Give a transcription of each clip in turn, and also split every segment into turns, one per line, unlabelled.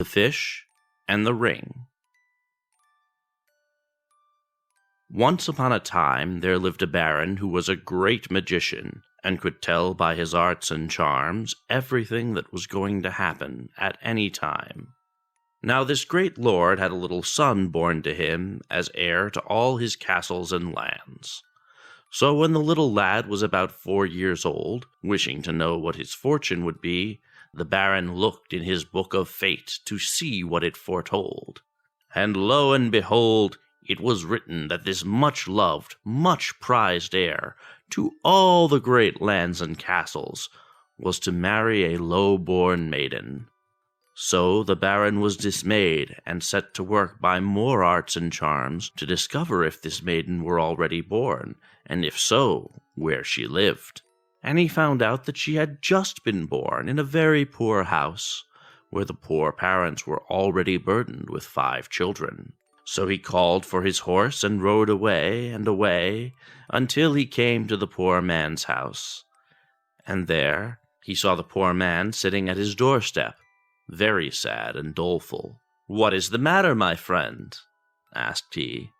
The Fish and the Ring. Once upon a time there lived a baron who was a great magician, and could tell by his arts and charms everything that was going to happen at any time. Now this great lord had a little son born to him as heir to all his castles and lands. So when the little lad was about 4 years old, wishing to know what his fortune would be, the baron looked in his book of fate to see what it foretold. And lo and behold, it was written that this much-loved, much-prized heir to all the great lands and castles was to marry a low-born maiden. So the baron was dismayed and set to work by more arts and charms to discover if this maiden were already born, and if so, where she lived. And he found out that she had just been born in a very poor house, where the poor parents were already burdened with 5 children. So he called for his horse and rode away and away until he came to the poor man's house. And there he saw the poor man sitting at his doorstep, very sad and doleful. "What is the matter, my friend?" asked he.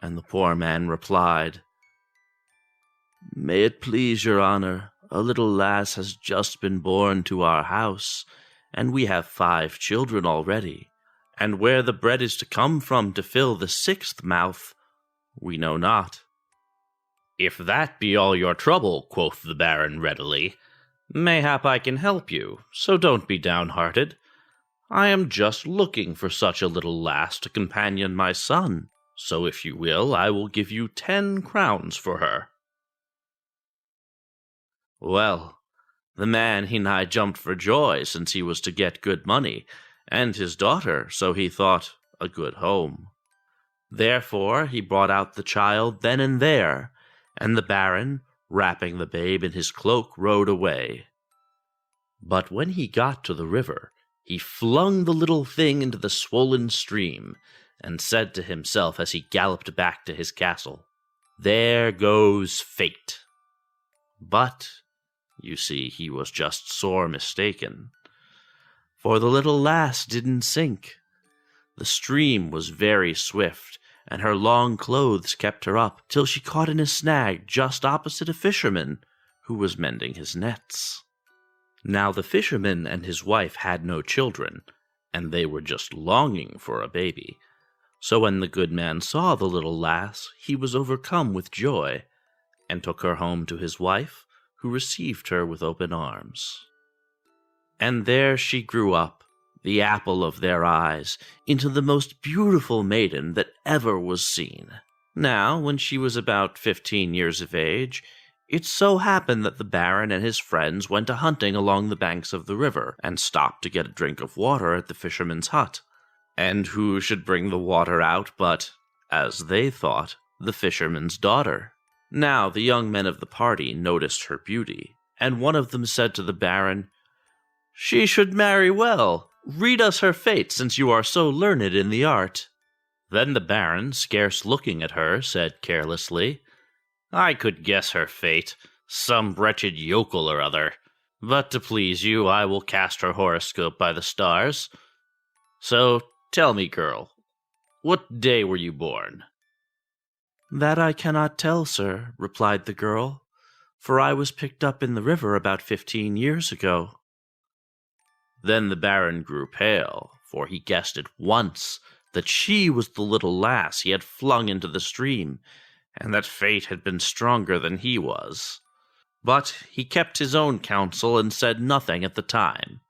And the poor man replied, "May it please your honor, a little lass has just been born to our house, and we have 5 children already, and where the bread is to come from to fill the 6th mouth, we know not." "If that be all your trouble," quoth the baron readily, "mayhap I can help you, so don't be downhearted. I am just looking for such a little lass to companion my son, so if you will, I will give you 10 crowns for her." Well, the man he nigh jumped for joy, since he was to get good money, and his daughter, so he thought, a good home. Therefore he brought out the child then and there, and the baron, wrapping the babe in his cloak, rode away. But when he got to the river, he flung the little thing into the swollen stream, and said to himself as he galloped back to his castle, "There goes fate." But, you see, he was just sore mistaken. For the little lass didn't sink. The stream was very swift, and her long clothes kept her up till she caught in a snag just opposite a fisherman who was mending his nets. Now the fisherman and his wife had no children, and they were just longing for a baby. So when the good man saw the little lass, he was overcome with joy, and took her home to his wife, who received her with open arms. And there she grew up, the apple of their eyes, into the most beautiful maiden that ever was seen. Now, when she was about 15 years of age, it so happened that the baron and his friends went a-hunting along the banks of the river, and stopped to get a drink of water at the fisherman's hut. And who should bring the water out but, as they thought, the fisherman's daughter? Now the young men of the party noticed her beauty, and one of them said to the baron, "She should marry well. Read us her fate, since you are so learned in the art." Then the baron, scarce looking at her, said carelessly, "I could guess her fate, some wretched yokel or other. But to please you, I will cast her horoscope by the stars. So tell me, girl, what day were you born?" "That I cannot tell, sir," replied the girl, "for I was picked up in the river about 15 years ago." Then the baron grew pale, for he guessed at once that she was the little lass he had flung into the stream, and that fate had been stronger than he was. But he kept his own counsel and said nothing at the time.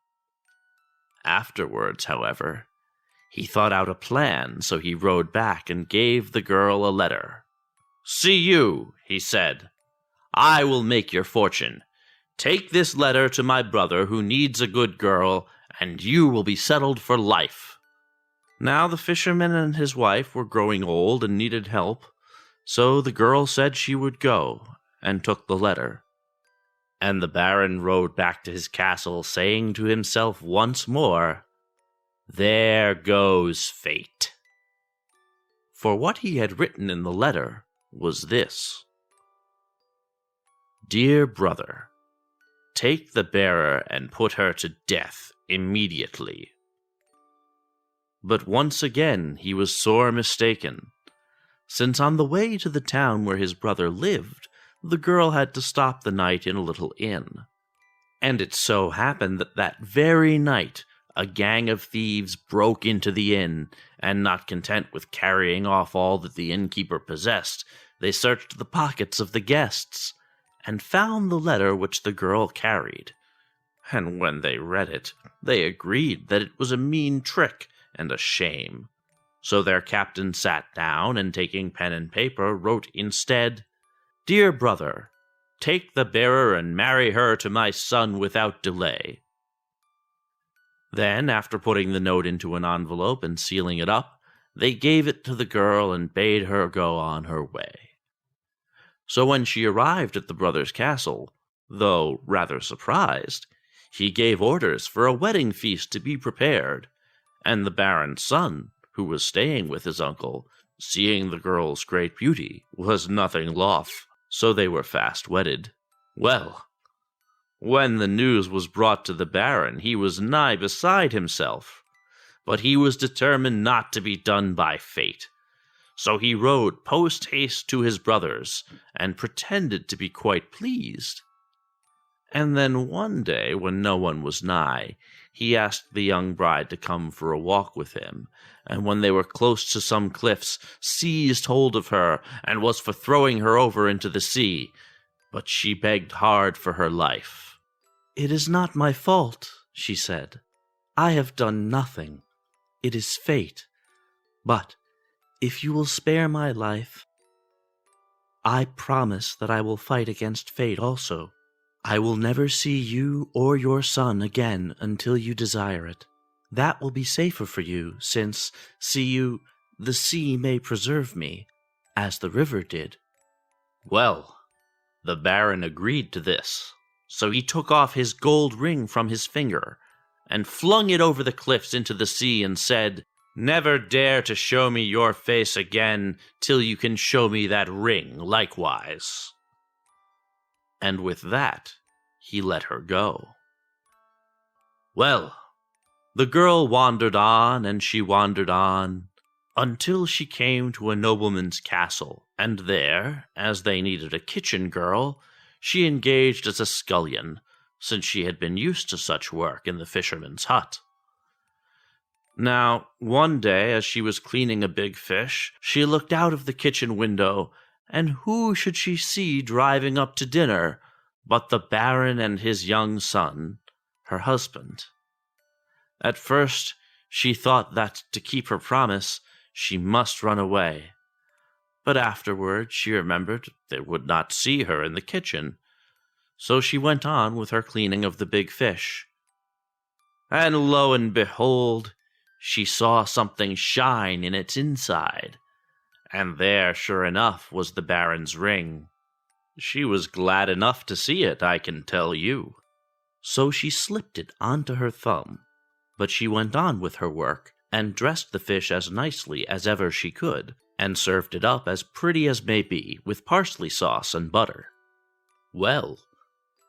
Afterwards, however, he thought out a plan, so he rode back and gave the girl a letter. "See you," he said, "I will make your fortune. Take this letter to my brother who needs a good girl, and you will be settled for life." Now the fisherman and his wife were growing old and needed help, so the girl said she would go, and took the letter. And the baron rode back to his castle, saying to himself once more, "There goes fate." For what he had written in the letter was this: "Dear brother, take the bearer and put her to death immediately, But once again he was sore mistaken, since on the way to the town where his brother lived, the girl had to stop the night in a little inn. And it so happened that that very night a gang of thieves broke into the inn, and not content with carrying off all that the innkeeper possessed, they searched the pockets of the guests, and found the letter which the girl carried. And when they read it, they agreed that it was a mean trick and a shame. So their captain sat down, and taking pen and paper, wrote instead, "Dear brother, take the bearer and marry her to my son without delay." Then, after putting the note into an envelope and sealing it up, they gave it to the girl and bade her go on her way. So when she arrived at the brother's castle, though rather surprised, he gave orders for a wedding feast to be prepared, and the baron's son, who was staying with his uncle, seeing the girl's great beauty, was nothing loth, so they were fast wedded. Well, when the news was brought to the baron, he was nigh beside himself, but he was determined not to be done by fate. So he rode post-haste to his brothers, and pretended to be quite pleased. And then one day, when no one was nigh, he asked the young bride to come for a walk with him, and when they were close to some cliffs, seized hold of her, and was for throwing her over into the sea, but she begged hard for her life. "It is not my fault," she said. "I have done nothing. It is fate. But if you will spare my life, I promise that I will fight against fate also. I will never see you or your son again until you desire it. That will be safer for you, since, see you, the sea may preserve me, as the river did." Well, the baron agreed to this, so he took off his gold ring from his finger, and flung it over the cliffs into the sea, and said, "Never dare to show me your face again till you can show me that ring likewise." And with that, he let her go. Well, the girl wandered on, and she wandered on, until she came to a nobleman's castle, and there, as they needed a kitchen girl, she engaged as a scullion, since she had been used to such work in the fisherman's hut. Now, one day, as she was cleaning a big fish, she looked out of the kitchen window, and who should she see driving up to dinner but the baron and his young son, her husband. At first, she thought that, to keep her promise, she must run away. But afterward she remembered they would not see her in the kitchen, so she went on with her cleaning of the big fish. And lo and behold, she saw something shine in its inside, and there, sure enough, was the baron's ring. She was glad enough to see it, I can tell you. So she slipped it onto her thumb, but she went on with her work, and dressed the fish as nicely as ever she could, and served it up as pretty as may be, with parsley sauce and butter. Well,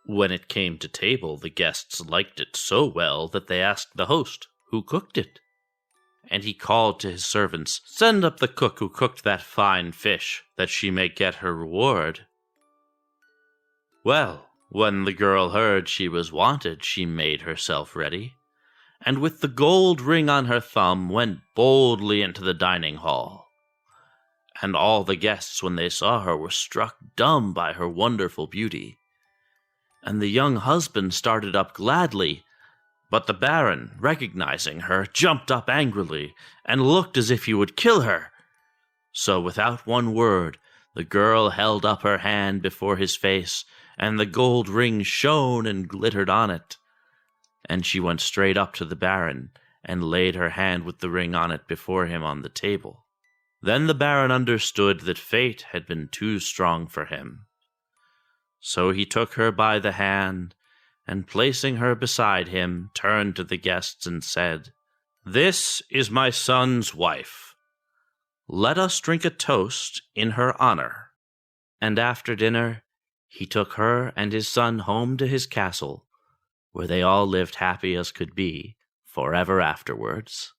when it came to table, the guests liked it so well that they asked the host who cooked it. And he called to his servants, "Send up the cook who cooked that fine fish, that she may get her reward." Well, when the girl heard she was wanted, she made herself ready, and with the gold ring on her thumb went boldly into the dining hall. And all the guests, when they saw her, were struck dumb by her wonderful beauty. And the young husband started up gladly, but the baron, recognizing her, jumped up angrily, and looked as if he would kill her. So without one word, the girl held up her hand before his face, and the gold ring shone and glittered on it. And she went straight up to the baron, and laid her hand with the ring on it before him on the table. Then the baron understood that fate had been too strong for him. So he took her by the hand, and placing her beside him, turned to the guests and said, "This is my son's wife. Let us drink a toast in her honor." And after dinner, he took her and his son home to his castle, where they all lived happy as could be, forever afterwards.